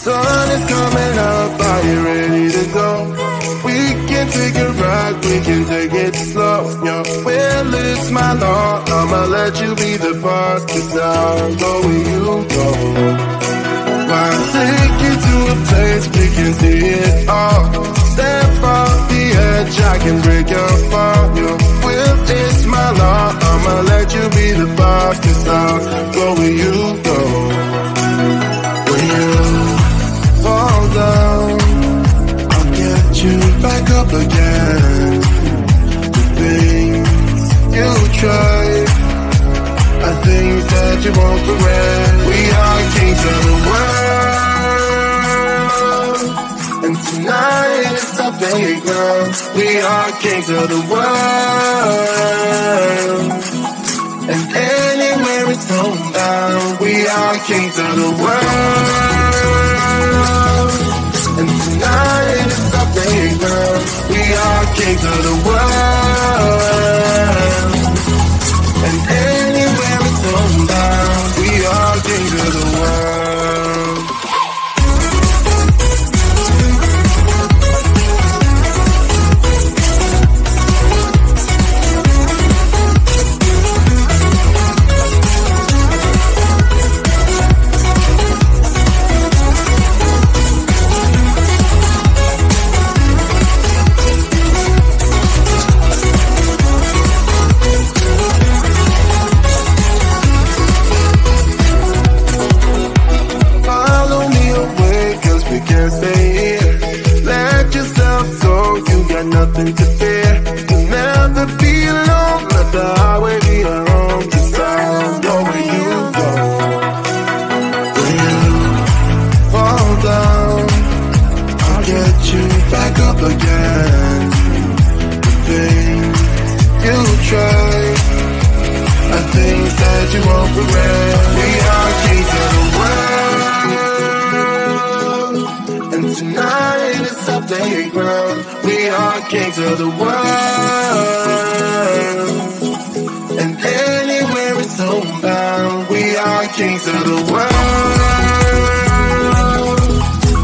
sun is coming up, are you ready to go? We can take a ride, we can take it slow. Your will is my law, I'ma let you be the boss, 'cause I'll go where you go. I'll take you to a place we can see it all. Step off the edge, I can break your fall. Your will is my law, I'ma let you be the boss, 'cause I'll go where you go. When you fall down, I'll get you back up again. The things you tried, I think that you won't regret. We are kings of the world, and tonight is our playground. We are kings of the world, and anywhere it's homebound. We are kings of the world, and tonight is our playground. We are kings of the world, and anywhere it's homebound. We are kings of the world. Nothing to fear, you'll never be alone. Let the highway be your home, 'cause I'll go where you go. When you fall down, I'll get you back up again. The things you tried, I think that you won't regret. We are kings of the world, and tonight is our playground. We are kings of the world, and anywhere it's homebound. We are kings of the world,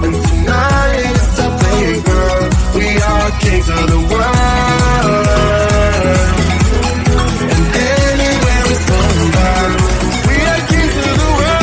and tonight is our playground. We are kings of the world, and anywhere it's homebound. We are kings of the world.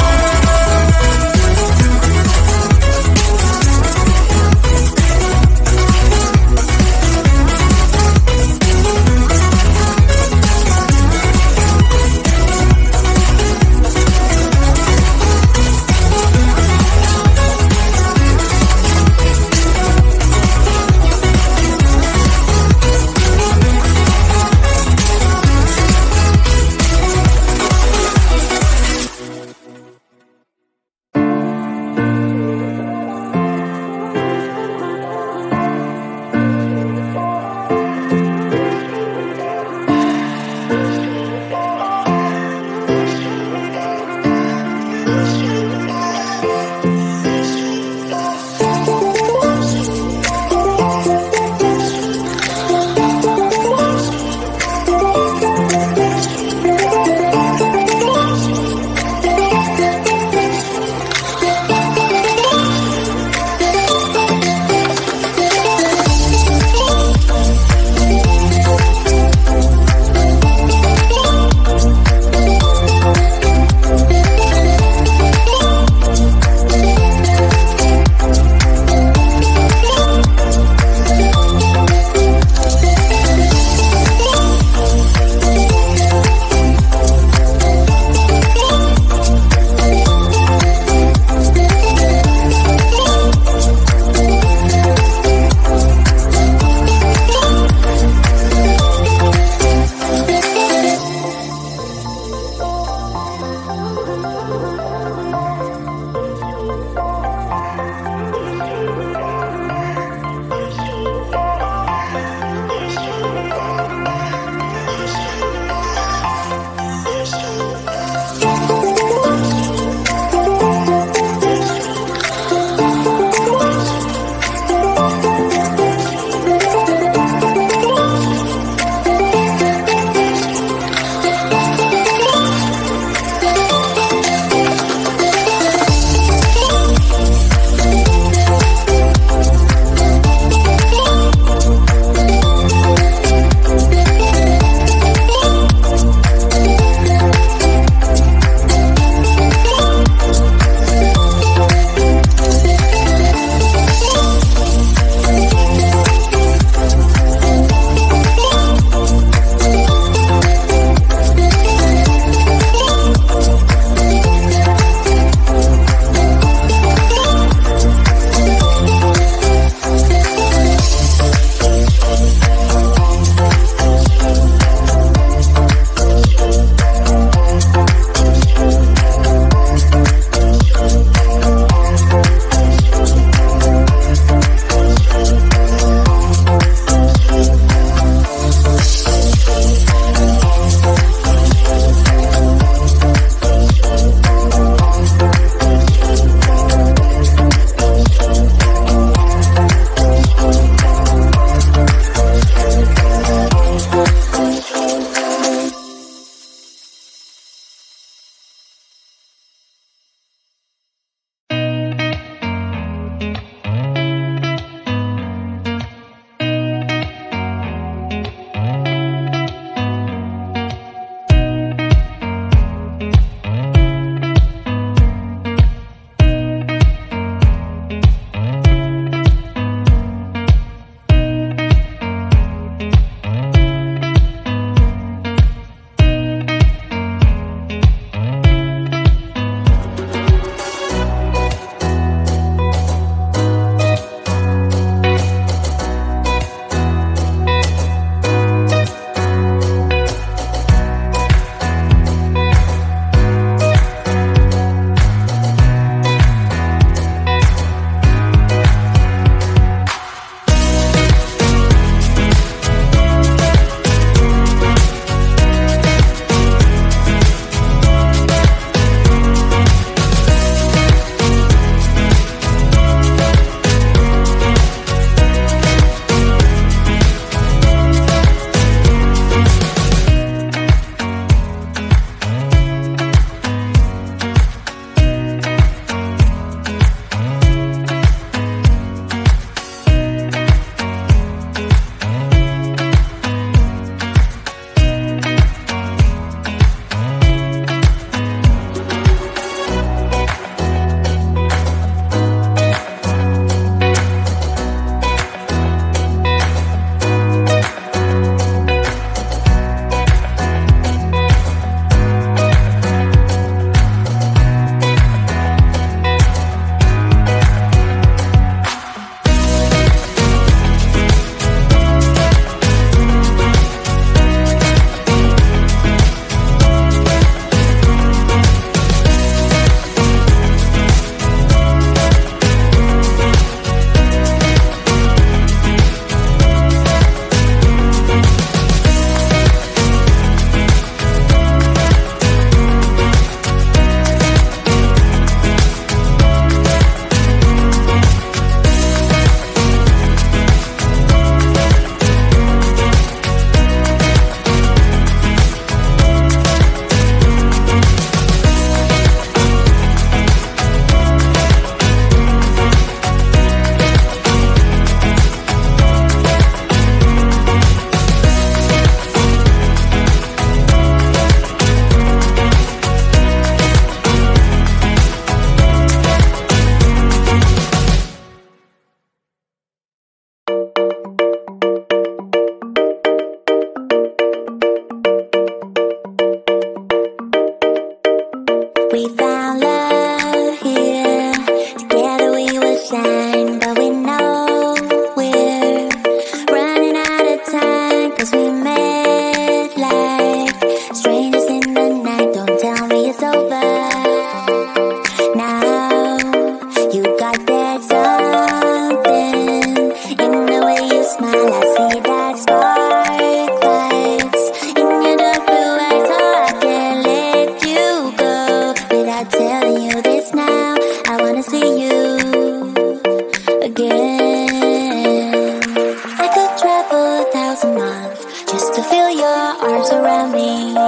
1,000 miles just to feel your arms around me. I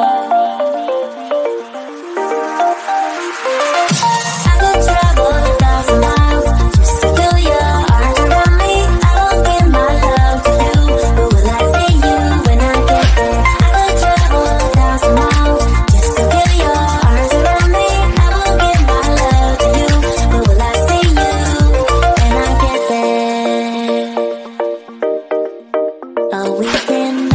could travel 1,000 miles just to feel your arms around me. I won't give my love to you, but will I see you when I get there? I could travel 1,000 miles just to feel your arms around me. I won't give my love to you, but will I see you when I get there? A weekend